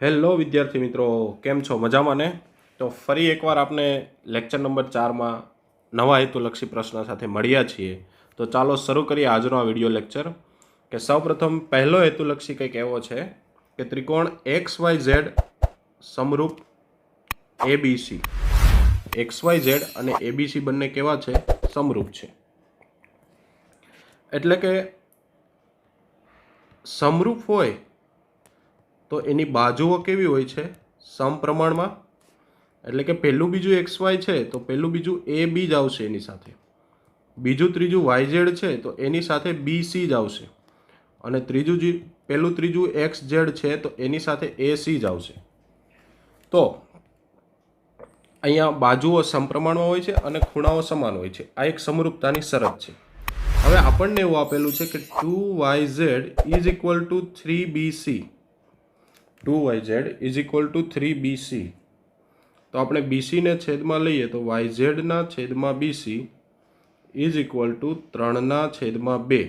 Hello વિદ્યાર્થી મિત્રો, કેમ છો? મજામાં ને? તો ફરી એકવાર આપણે લેક્ચર નંબર 4માં નવા હેતુલક્ષી પ્રશ્ન સાથે મળ્યા છીએ. તો ચાલો શરૂ કરીએ આજનો આ વિડીયો લેક્ચર. કે સૌપ્રથમ પહેલો હેતુલક્ષી કંઈક એવો છે કે ત્રિકોણ XYZ સમરૂપ ABC. XYZ અને ABC બંને કેવા છે? સમરૂપ છે. એટલે કે સમરૂપ હોય તો એની બાજુઓ કેવી હોય છે? સમપ્રમાણમાં. એટલે કે પહેલું બીજું XY છે તો પહેલું બીજું AB જ આવશે એની સાથે, બીજું ત્રીજું YZ છે તો એની સાથે BC જ આવશે, અને પહેલું ત્રીજું XZ છે તો એની સાથે AC જ આવશે. તો અહીંયા બાજુઓ સમપ્રમાણમાં હોય છે અને ખૂણાઓ સમાન હોય છે. આ એક સમરૂપતાની શરત છે. હવે આપણને એવું આપેલું છે કે 2YZ is equal to 3BC. 2YZ is equal to 3BC. તો આપણે BC ને છેદમાં લઈએ તો YZ ના છેદમાં BC ઇઝ ઇક્વલ ટુ 3/2.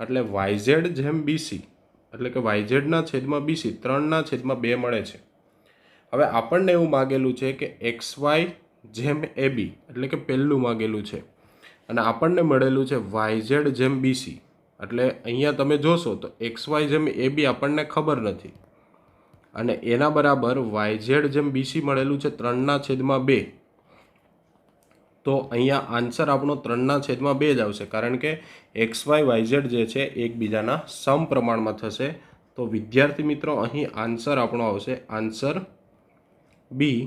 એટલે YZ જેમ BC, એટલે કે YZ ના છેદમાં BC 3/2 મળે છે. હવે આપણને એવું માગેલું છે કે XY જેમ AB, એટલે કે પહેલું માગેલું છે, અને આપણને મળેલું છે YZ જેમ BC. એટલે અહીંયા તમે જોશો તો XY જેમ AB આપણને ખબર નથી, અને એના બરાબર YZ જેમ BC મળેલું છે 3/2. તો અહીંયા આન્સર આપણો 3/2 જ આવશે, કારણ કે XY YZ જે છે એકબીજાના સમપ્રમાણમાં થશે. તો વિદ્યાર્થી મિત્રો, અહીં આન્સર આપણો આવશે આન્સર બી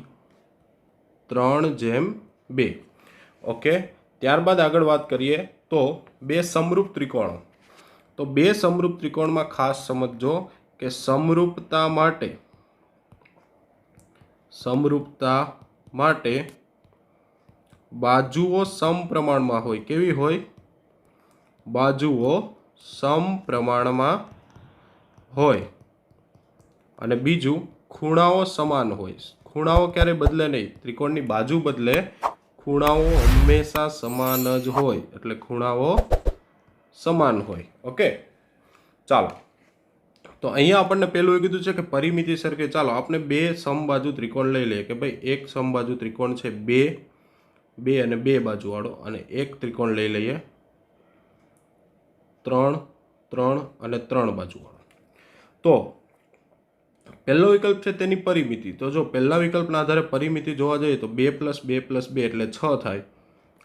3/2. ઓકે, ત્યારબાદ આગળ વાત કરીએ તો બે સમરૂપ ત્રિકોણો. તો બે સમરૂપ ત્રિકોણમાં ખાસ સમજો કે સમરૂપતા માટે બાજુઓ સમપ્રમાણમાં હોય. કેવી હોય? બાજુઓ સમપ્રમાણમાં હોય. અને બીજું, ખૂણાઓ સમાન હોય. ખૂણાઓ ક્યારે બદલે નહીં, ત્રિકોણની બાજુ બદલે, ખૂણાઓ હંમેશા સમાન જ હોય. એટલે ખૂણાઓ સમાન હોય. ઓકે, ચાલો. તો અહીંયા આપણને પહેલું એ કીધું છે કે પરિમિતિ સરખે. ચાલો આપણે બે સમબાજુ ત્રિકોણ લઈ લઈએ કે ભાઈ એક સમબાજુ ત્રિકોણ છે બે અને બે બાજુવાળો, અને એક ત્રિકોણ લઈ લઈએ 3 અને 3 બાજુવાળો. તો પહેલો વિકલ્પ છે તેની પરિમિતિ. તો જો પહેલા વિકલ્પના આધારે પરિમિતિ જોવા જઈએ તો 2 + 2 + 2 એટલે 6 થાય,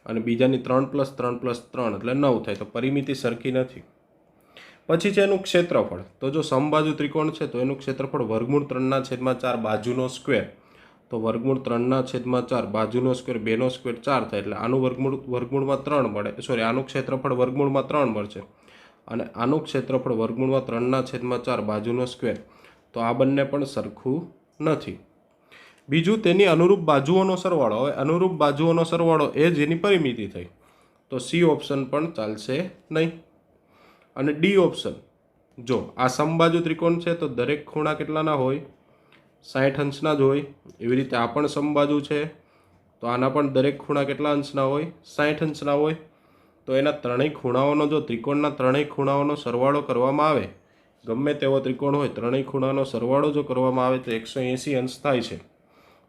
અને બીજાની 3 + 3 + 3 એટલે 9 થાય. તો પરિમિતિ સરખી નથી. પછી છે એનું ક્ષેત્રફળ. તો જો સમબાજુ ત્રિકોણ છે તો એનું ક્ષેત્રફળ √3/4 બાજુનો સ્ક્વેર. તો √3/4 બાજુનો સ્ક્વેર, 2નો સ્ક્વેર 4 થાય, એટલે આનું વર્ગમૂળમાં 3 મળે. આનું ક્ષેત્રફળ વર્ગમૂળમાં 3 મળશે, અને આનું ક્ષેત્રફળ √3/4 બાજુનો સ્ક્વેર. તો આ બંને પણ સરખું નથી. બીજું, તેની અનુરૂપ બાજુઓનો સરવાળો. હવે અનુરૂપ બાજુઓનો સરવાળો એ જ એની પરિમિતિ થઈ. તો સી ઓપ્શન પણ ચાલશે નહીં. અને ડી ઓપ્શન, જો આ સમબાજુ ત્રિકોણ છે તો દરેક ખૂણા કેટલાના હોય? 60 અંશના જ હોય. એવી રીતે આ પણ સમબાજુ છે તો આના પણ દરેક ખૂણા કેટલા અંશના હોય? 60 અંશના હોય. તો એના ત્રણેય ખૂણાઓનો, જો ત્રિકોણના ત્રણેય ખૂણાઓનો સરવાળો કરવામાં આવે, ગમે તેવો ત્રિકોણ હોય, ત્રણેય ખૂણાનો સરવાળો જો કરવામાં આવે તો 180 અંશ થાય છે.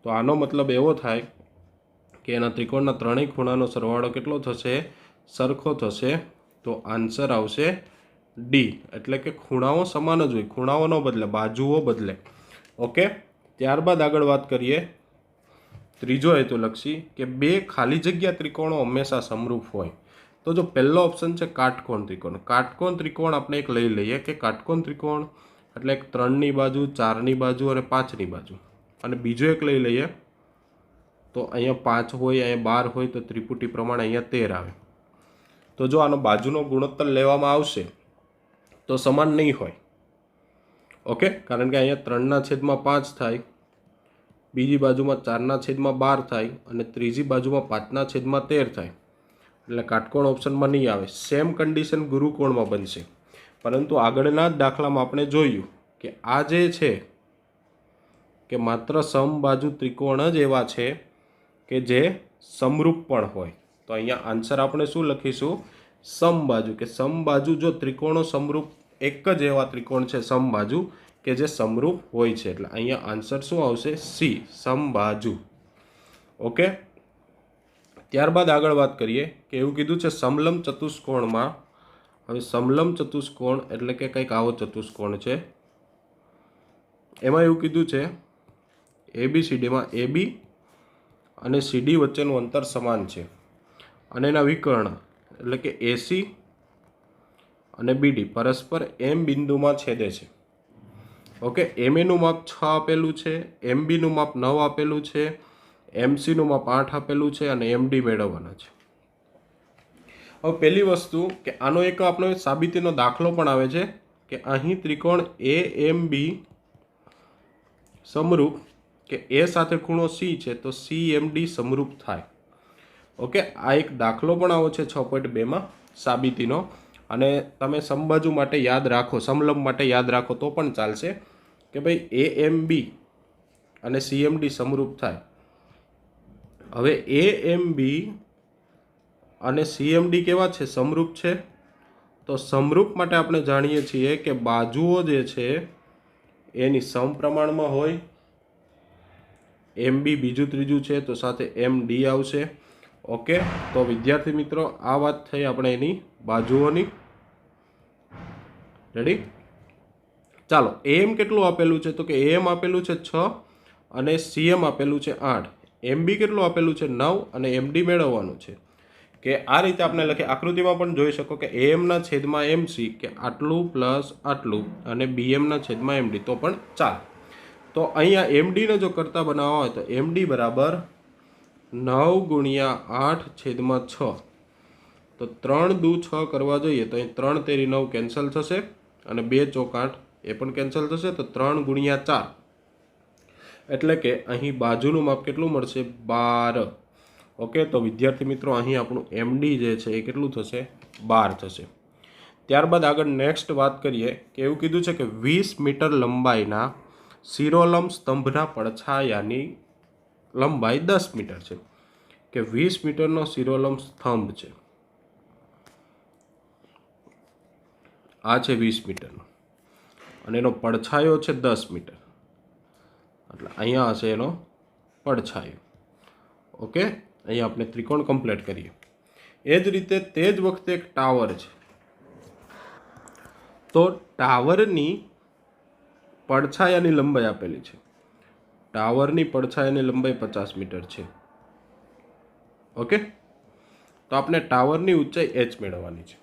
તો આનો મતલબ એવો થાય કે એના ત્રિકોણના ત્રણેય ખૂણાનો સરવાળો કેટલો થશે? સરખો થશે. તો આન્સર આવશે ડી, એટલે કે ખૂણાઓ સમાન જ હોય, ખૂણાઓ ન બદલે, બાજુઓ બદલે. ઓકે, ત્યારબાદ આગળ વાત કરીએ ત્રીજો હેતુલક્ષી કે બે ખાલી જગ્યા ત્રિકોણો હંમેશા સમરૂપ હોય. તો જો પહેલો ઓપ્શન છે કાટકોણ ત્રિકોણ. કાટકોણ ત્રિકોણ આપણે એક લઈ લઈએ કે કાટકોણ ત્રિકોણ એટલે એક 3ની બાજુ, 4ની બાજુ અને 5ની બાજુ. અને બીજો એક લઈ લઈએ તો અહીંયા 5 હોય, અહીંયા 12 હોય, તો ત્રિપુટી પ્રમાણે અહીંયા 13 આવે. તો જો આનો બાજુનો ગુણોત્તર લેવામાં આવશે તો સમાન નહીં હોય. ઓકે, કારણ કે અહીંયા 3/5 થાય, બીજી બાજુમાં 4/12 થાય, અને ત્રીજી બાજુમાં 5/13 થાય. એટલે કાટકોણ ઓપ્શનમાં નહીં આવે. સેમ કન્ડિશન ગુરુકોણમાં બનશે. પરંતુ આગળના જ દાખલામાં આપણે જોયું કે આ જે છે કે માત્ર સમબાજુ ત્રિકોણ જ એવા છે કે જે સમરૂપ પણ હોય. તો અહીંયા આન્સર આપણે શું લખીશું? સમબાજુ. કે સમબાજુ જો ત્રિકોણો સમરૂપ એક જ એવા ત્રિકોણ છે સમબાજુ કે જે સમરૂપ હોય છે. એટલે અહીંયા આન્સર શું આવશે? સી, સમબાજુ. ઓકે. ત્યારબાદ આગળ વાત કરીએ કે એવું કીધું છે સમલંબ ચતુષ્કોણમાં. હવે સમલંબ ચતુષ્કોણ એટલે કે કંઈક આવો ચતુષ્કોણ છે. એમાં એવું કીધું છે ABCDમાં AB અને CD વચ્ચેનું અંતર સમાન છે અને એના વિકર્ણ એટલે કે AC અને BD પરસ્પર M બિંદુમાં છેદે છે. ઓકે. MA નું માપ 6 આપેલું છે, MB નું માપ 9 આપેલું છે, MC નું માપ 8 આપેલું છે અને MD મેળવવાના છે. હવે પહેલી વસ્તુ કે આનો એક આપણો સાબિતીનો દાખલો પણ આવે છે કે અહીં ત્રિકોણ AMB સમરૂપ કે A સાથે ખૂણો C છે તો CMD સમરૂપ થાય. ઓકે. આ એક દાખલો પણ આવો છે 6.2માં સાબિતીનો, અને તમે સમબાજુ માટે યાદ રાખો, સમલંબ માટે યાદ રાખો તો પણ ચાલશે કે ભાઈ AMB અને CMD સમરૂપ થાય. હવે AMB અને CMD કેવા છે? સમરૂપ છે. તો સમરૂપ માટે આપણે જાણીએ છીએ કે બાજુઓ જે છે એની સમપ્રમાણમાં હોય. MB બીજું ત્રીજું છે તો સાથે MD આવશે. ઓકે. તો વિદ્યાર્થી મિત્રો આ વાત થઈ આપણે એની બાજુઓની. રેડી? ચાલો, AM કેટલું આપેલું છે? તો કે AM આપેલું છે 6 અને CM આપેલું છે 8. MB કેટલું આપેલું છે? 9 અને MD મેળવવાનું છે. કે આ રીતે આપણે લખીએ. આકૃતિમાં પણ જોઈ શકો કે AM ના છેદમાં MC કે આટલું પ્લસ આટલું અને BM ના છેદમાં MD તો પણ ચાલે. તો અહીંયા MD ને જો કરતા બનાવવા હોય તો MD બરાબર 9 ગુણ્યા 8 છેદમાં 6. તો 3 દુ 6 કરવા જોઈએ તો અહીં 3 તેરી 9 કેન્સલ થશે અને 2 ચોક 8 એ પણ કેન્સલ થશે. તો 3 ગુણ્યા 4 એટલે કે અહીં બાજુનું માપ કેટલું મળશે? 12. ઓકે. તો વિદ્યાર્થી મિત્રો અહીં આપણું MD જે છે એ કેટલું થશે? 12 થશે. ત્યારબાદ આગળ નેક્સ્ટ વાત કરીએ કે એવું કીધું છે કે 20 મીટર લંબાઈના શિરોલંબ સ્તંભના પડછાયાની લંબાઈ 10 મીટર છે. કે 20 મીટરનો શિરોલંબ સ્તંભ છે. આ છે 20 મીટરનો અને એનો પડછાયો છે 10 મીટર. એટલે અહીંયા હશે એનો પડછાયો. ઓકે. અહીંયા આપણે ત્રિકોણ કમ્પ્લીટ કરીએ. એ જ રીતે તે જ વખતે એક ટાવર છે. તો ટાવરની પડછાયાની લંબાઈ આપેલી છે. ટાવરની પડછાયાની લંબાઈ 50 મીટર છે. ઓકે. તો આપણે ટાવરની ઊંચાઈ h મેળવવાની છે.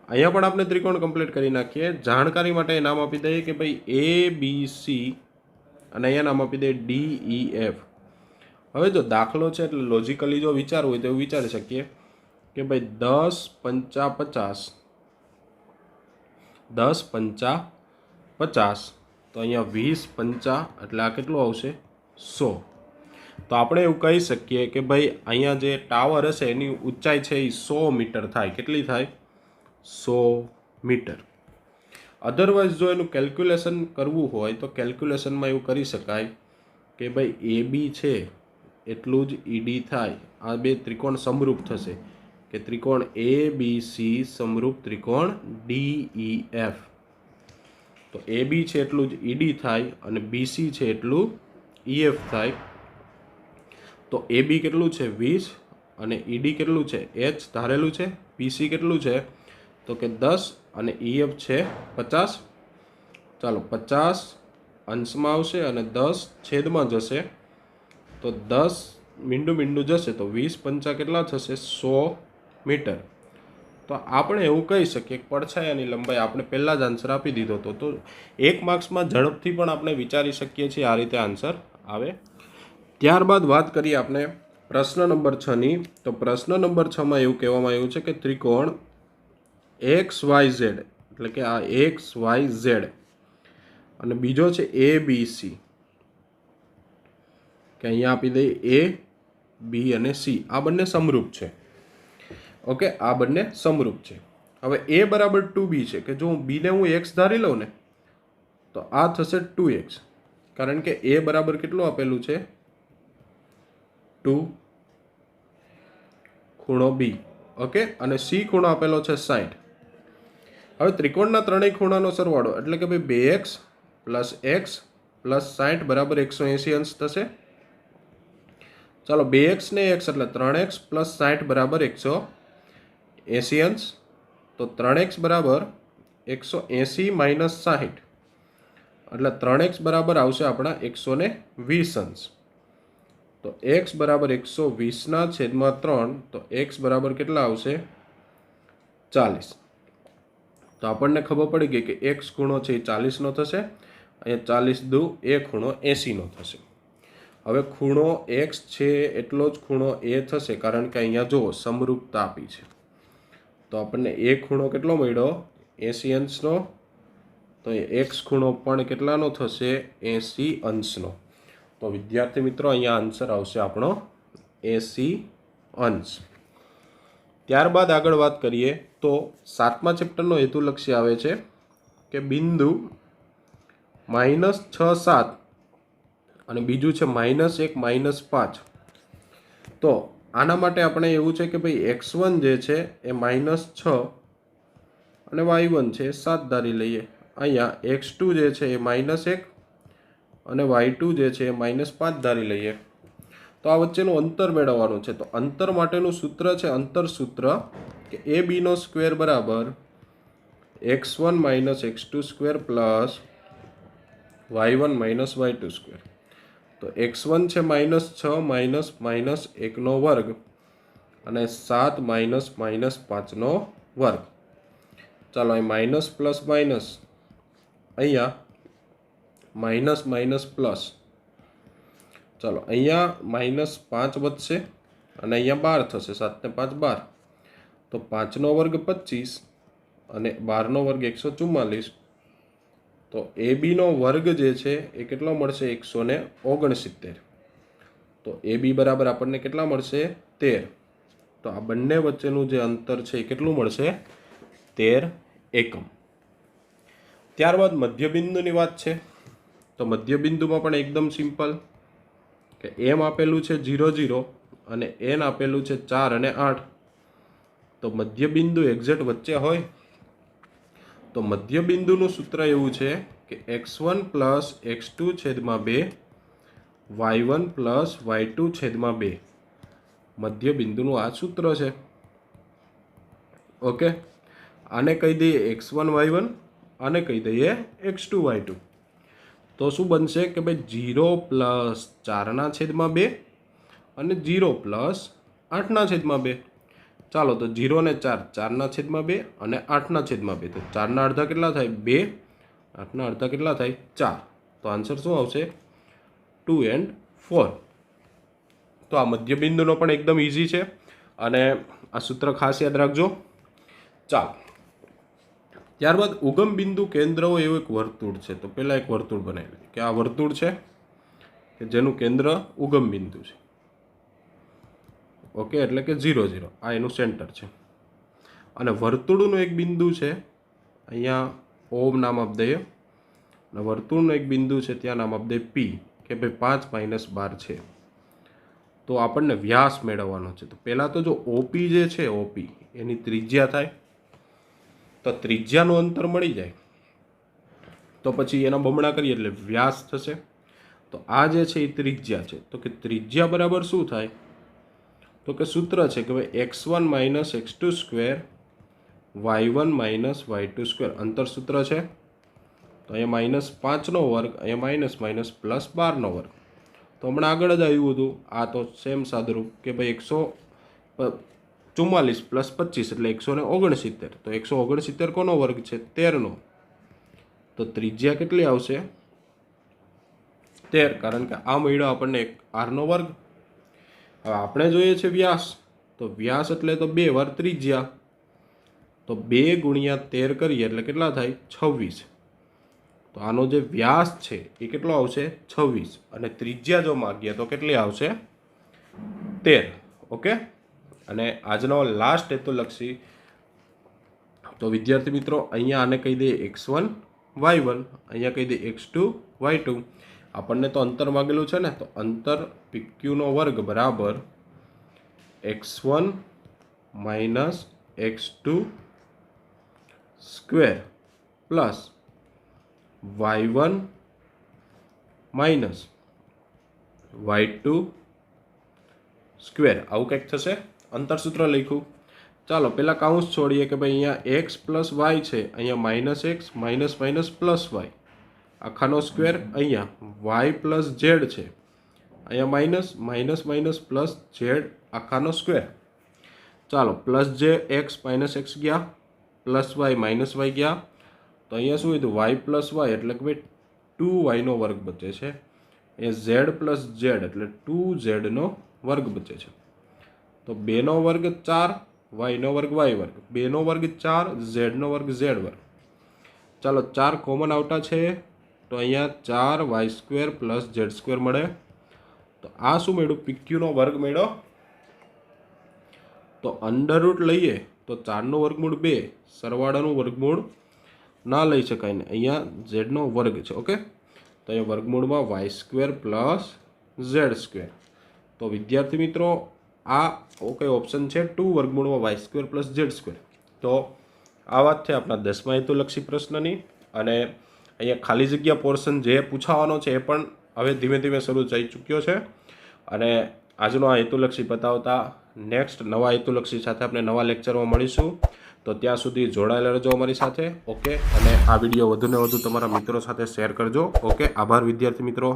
અહીંયા પણ આપણે ત્રિકોણ કમ્પ્લીટ કરી નાખીએ. જાણકારી માટે નામ આપી દઈએ કે ભાઈ ABC અને અહીંયા નામ આપી દઈએ DEF. હવે જો દાખલો છે એટલે લોજિકલી જો વિચારવું હોય તો એવું વિચારી શકીએ કે ભાઈ 10 પંચા 50, 10 પંચા 50, તો અહીંયા 20 પંચા એટલે આ કેટલું આવશે? 100. તો આપણે એવું કહી શકીએ કે ભાઈ અહીંયા જે ટાવર હશે એની ઊંચાઈ છે એ 100 મીટર થાય. કેટલી થાય? 100 મીટર. અધરવાઇઝ જો એનું કેલ્ક્યુલેશન કરવું હોય તો કેલ્ક્યુલેશનમાં એવું કરી શકાય કે ભાઈ AB છે એટલું જ ED થાય. આ બે ત્રિકોણ સમરૂપ થશે કે ત્રિકોણ ABC સમરૂપ ત્રિકોણ DEF. તો AB છે એટલું જ ED થાય અને BC છે એટલું EF થાય. તો AB કેટલું છે? 20 અને ED કેટલું છે? H ધારેલું છે. BC કેટલું છે? તો કે 10 અને EF છે 50. ચાલો, 50 અંશમાં આવશે અને 10 છેદમાં જશે. તો 10 મીંડું જશે તો 20 પંચા કેટલા થશે? 100 મીટર. તો આપણે એવું કહી શકીએ કે પડછાયાની લંબાઈ આપણે પહેલાં જ આન્સર આપી દીધો હતો. તો 1 માર્ક્સમાં ઝડપથી પણ આપણે વિચારી શકીએ છીએ આ રીતે આન્સર આવે. ત્યારબાદ વાત કરીએ આપણે પ્રશ્ન નંબર 6ની. તો પ્રશ્ન નંબર 6માં એવું કહેવામાં આવ્યું છે કે ત્રિકોણ XYZ એટલે કે આ XYZ અને બીજો છે ABC કે અહીંયા આપી દઈએ A, B અને C. આ બંને સમરૂપ છે. ઓકે. આ બંને સમરૂપ છે. હવે A બરાબર 2B છે કે જો હું B ને હું X ધારી લઉં ને તો આ થશે 2X, કારણ કે A બરાબર કેટલું આપેલું છે? 2 ખૂણો B. ઓકે. અને C ખૂણો આપેલો છે 60. હવે ત્રિકોણના ત્રણેય ખૂણાનો સરવાળો એટલે કે ભાઈ 2x + x + 60 બરાબર 180 અંશ થશે. ચાલો 2x ને x એટલે 3x + 60 બરાબર 180 અંશ. તો 3x બરાબર 180 - 60 એટલે 3x બરાબર આવશે આપણા 120 અંશ. તો x બરાબર 120/3 તો x બરાબર કેટલા આવશે 40. તો આપણને ખબર પડી ગઈ કે x ખૂણો છે એ 40નો થશે. અહીંયા 40 દુ એ ખૂણો 80નો થશે. હવે ખૂણો x છે એટલો જ ખૂણો એ થશે કારણ કે અહીંયા જો સમરૂપતા આપી છે. તો આપણને એ ખૂણો કેટલો મળ્યો 80 અંશનો. તો એ x ખૂણો પણ કેટલાનો થશે 80 અંશનો. તો વિદ્યાર્થી મિત્રો અહીંયા આન્સર આવશે આપણો 80 અંશ. ત્યારબાદ આગળ વાત કરીએ તો 7મા ચેપ્ટરનો હેતુલક્ષી આવે છે કે બિંદુ -6 7 અને બીજું છે -1 -5. તો આના માટે આપણે એવું છે કે ભાઈ x1 જે છે એ -6 અને y1 છે 7 ધારી લઈએ. અહીંયા x2 જે છે એ -1 અને y2 જે છે એ -5 ધારી લઈએ. તો આ વચ્ચેનું અંતર મેળવવાનું છે. તો અંતર માટેનું સૂત્ર છે અંતર સૂત્ર કે ab² બરાબર x1 - x2² + y1 - y2². તો x1 છે -6 - -1નો વર્ગ અને 7 - -5નો વર્ગ. ચાલો અહીં માઇનસ પ્લસ માઇનસ, અહીંયા માઇનસ માઇનસ પ્લસ. ચાલો અહીંયા -5 વધશે અને અહીંયા 12 થશે. 7 ને 5 12. તો 5નો વર્ગ 25 અને 12નો વર્ગ 144. તો AB નો વર્ગ જે છે એ કેટલો મળશે 169. તો AB બરાબર આપણને કેટલા મળશે 13. તો આ બંને વચ્ચેનું જે અંતર છે એ કેટલું મળશે 13 એકમ. ત્યારબાદ મધ્યબિંદુની વાત છે. તો મધ્યબિંદુમાં પણ એકદમ સિમ્પલ કે m આપેલું છે 0 0 અને n આપેલું છે 4 અને 8. તો મધ્યબિંદુ એક્ઝેક્ટ વચ્ચે હોય તો મધ્યબિંદુનું સૂત્ર એવું છે કે x1 + x2/2 y1 + y2/2. મધ્યબિંદુનું આ સૂત્ર છે. ઓકે, આને કહી દઈએ x1 y1, આને કહી દઈએ x2 y2. તો શું બનશે કે ભાઈ 0 + 4/2 અને 0 + 8/2. ચાલો તો 0 ને 4 4/2 અને 8/2. તો 4ના અડધા કેટલા થાય 2, 8ના અડધા કેટલા થાય 4. તો આન્સર શું આવશે 2 and 4. તો આ મધ્યબિંદુનો પણ એકદમ ઇઝી છે અને આ સૂત્ર ખાસ યાદ રાખજો. ચાલો ત્યારબાદ ઉગમ બિંદુ કેન્દ્ર હોય એવું એક વર્તુળ છે. તો પહેલાં એક વર્તુળ બનાવી લઈએ કે આ વર્તુળ છે કે જેનું કેન્દ્ર ઉગમ બિંદુ છે. ઓકે, એટલે કે 0 0 આ એનું સેન્ટર છે. અને વર્તુળનું એક બિંદુ છે અહીંયા O નામ આપી દઈએ અને વર્તુળનું એક બિંદુ છે ત્યાં નામ આપી દઈએ P કે ભાઈ 5 - 12 છે. તો આપણને વ્યાસ મેળવવાનો છે. તો પહેલાં તો જો OP જે છે OP એની ત્રિજ્યા થાય. તો ત્રિજ્યાનું અંતર મળી જાય તો પછી એના બમણા કરીએ એટલે વ્યાસ થશે. તો આ જે છે એ ત્રિજ્યા છે. તો કે ત્રિજ્યા બરાબર શું થાય તો કે સૂત્ર છે કે ભાઈ x1 - x2² y1 - y2². અંતર સૂત્ર છે. તો અહીંયા -5નો વર્ગ, અહીંયા માઇનસ પ્લસ 12નો વર્ગ. તો હમણાં આગળ જ આવ્યું હતું. આ તો સેમ સાદુરૂપ કે ભાઈ 144 + 25 એટલે 169. તો 169 કોનો વર્ગ છે 13નો. તો ત્રિજ્યા કેટલી આવશે 13, કારણ કે આ મળ્યો આપણને r નો વર્ગ. હવે આપણે જોઈએ છે વ્યાસ. તો વ્યાસ એટલે તો 2 વાર ત્રિજ્યા. તો 2 × 13 કરીએ એટલે કેટલા થાય 26. તો આનો જે વ્યાસ છે એ કેટલો આવશે 26 અને ત્રિજ્યા જો માગીએ તો કેટલી આવશે 13. ઓકે, અને આજનો લાસ્ટ હેતુલક્ષી તો વિદ્યાર્થી મિત્રો અહીંયા આને કહી દઈએ x1 y1, અહીંયા કહી દઈએ x2 y2. આપણને તો અંતર માગેલું છે ને, તો અંતર PQ નો વર્ગ બરાબર x1 - x2 square plus y1 minus y2 square આવું કંઈક થશે. અંતરસૂત્ર લખ્યું. ચાલો પહેલાં કાઉન્સ છોડીએ કે ભાઈ અહીંયા એક્સ પ્લસ વાય છે, અહીંયા minus X minus minus plus Y આખાનો સ્ક્વેર, અહીંયા વાય પ્લસ ઝેડ છે, અહીંયા minus minus minus plus Z આખાનો સ્ક્વેર. ચાલો પ્લસ જે એક્સ માઇનસ એક્સ ગયા, પ્લસ વાય માઇનસ વાય ગયા, તો અહીંયા શું કીધું વાય પ્લસ વાય એટલે કે ભાઈ 2y વર્ગ બચે છે. એ ઝેડ પ્લસ ઝેડ એટલે 2z વર્ગ બચે છે. તો 2 વર્ગ 4 વાયનો વર્ગ વાય વર્ગ, 2 વર્ગ 4 ઝેડનો વર્ગ ઝેડ વર્ગ. ચાલો 4 કોમન આવતા છે તો અહીંયા 4y square plus z square મળે. તો આ શું મળ્યું? PQનો વર્ગ મળ્યો. તો અંડર રૂટ લઈએ તો 4નું વર્ગમૂળ 2, સરવાળાનું વર્ગમૂળ ના લઈ શકાય ને, અહીંયા ઝેડનો વર્ગ છે. ઓકે, તો અહીંયા વર્ગમૂળમાં y square plus z square. તો વિદ્યાર્થી મિત્રો આ ઓકે ઓપ્શન છે 2 વર્ગમૂળમાં y square plus z square. તો આ વાત છે આપણા 10મા હેતુલક્ષી પ્રશ્નની. અને અહીંયા ખાલી જગ્યા પોર્શન જે પૂછાવાનો છે એ પણ હવે ધીમે ધીમે શરૂ થઈ ચૂક્યો છે. અને આજનો આ હેતુલક્ષી પતાવતા નેક્સ્ટ નવા હેતુલક્ષી સાથે આપણે નવા લેક્ચરમાં મળીશું. તો ત્યાં સુધી જોડાયેલા રહેજો અમારી સાથે. ઓકે, અને આ વિડીયો વધુને વધુ તમારા મિત્રો સાથે શેર કરજો. ઓકે, આભાર વિદ્યાર્થી મિત્રો.